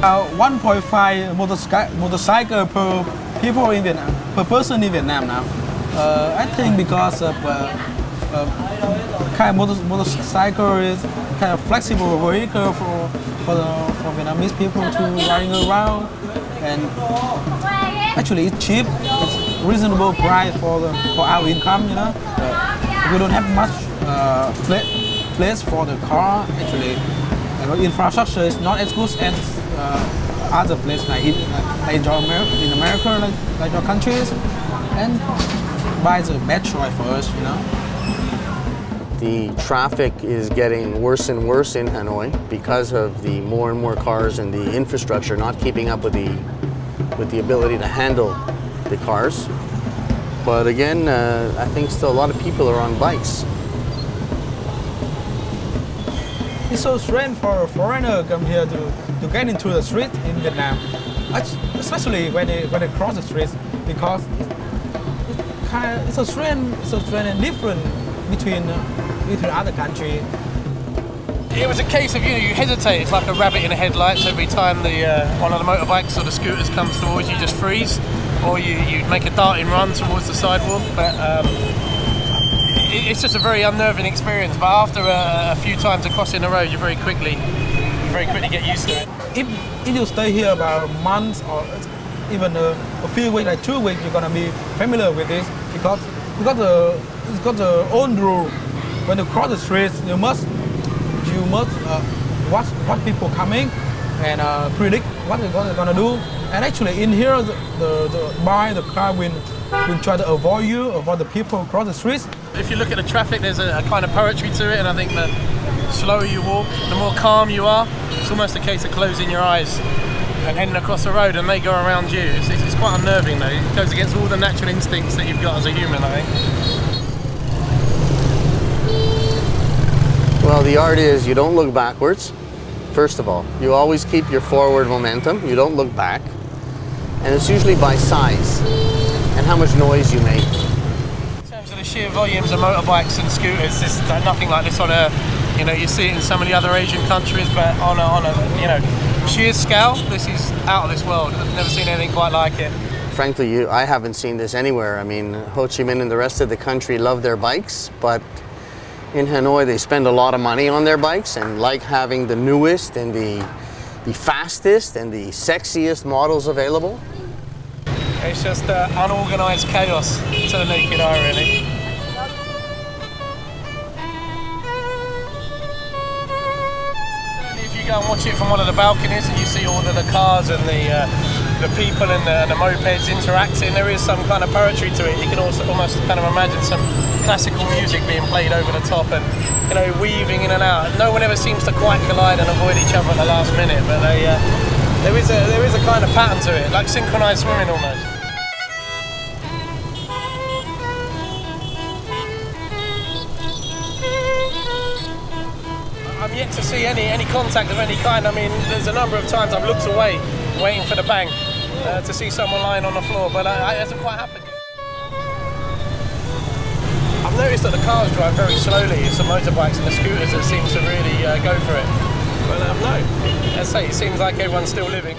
1.5 motorcycle per people in Vietnam, per person in Vietnam now. I think because of kind of motorcycle is kind of flexible vehicle for Vietnamese people to riding around, and actually it's cheap. It's reasonable price for our income, you know. We don't have much place for the car. Actually, infrastructure is not as good as other places like in America, like your countries, and by the bad choice for us, you know. The traffic is getting worse and worse in Hanoi because of the more and more cars and the infrastructure not keeping up with the ability to handle the cars. But again, I think still a lot of people are on bikes. It's so strange for a foreigner come here to get into the street in Vietnam, especially when they cross the street, because it's so strange and different between other countries. It was a case of you hesitate. It's like a rabbit in the headlights. Every time one of the motorbikes or the scooters comes towards you, just freeze, or you make a darting run towards the sidewalk. But it's just a very unnerving experience. But after a few times of crossing the road, you very quickly get used to it. If you stay here about months or even a few weeks, like 2 weeks, you're gonna be familiar with this because it's got the own rule. When you cross the streets, you must watch what people coming and predict what they're gonna do. And actually, in here, the car will try to avoid the people across the streets. If you look at the traffic, there's a kind of poetry to it, and I think the slower you walk, the more calm you are. It's almost a case of closing your eyes and heading across the road, and they go around you. It's quite unnerving, though. It goes against all the natural instincts that you've got as a human, I think. Well, the art is you don't look backwards, first of all. You always keep your forward momentum. You don't look back. And it's usually by size and how much noise you make. In terms of the sheer volumes of motorbikes and scooters, there's nothing like this on Earth. You know, you see it in some of the other Asian countries, but on a sheer scale, this is out of this world. I've never seen anything quite like it. Frankly, I haven't seen this anywhere. I mean, Ho Chi Minh and the rest of the country love their bikes, but in Hanoi, they spend a lot of money on their bikes and like having the newest and the fastest and the sexiest models available. It's just unorganized chaos to the naked eye, really. If you go and watch it from one of the balconies and you see all of the cars and the people and the mopeds interacting, there is some kind of poetry to it. You can also almost kind of imagine some classical music being played over the top and, weaving in and out. No one ever seems to quite collide and avoid each other at the last minute, but there is a kind of pattern to it, like synchronized swimming almost. I'm yet to see any contact of any kind. I mean, there's a number of times I've looked away, waiting for the bang, to see someone lying on the floor, but it hasn't quite happened yet. I've noticed that the cars drive very slowly. It's the motorbikes and the scooters that seem to really go for it. But no, as I say, it seems like everyone's still living.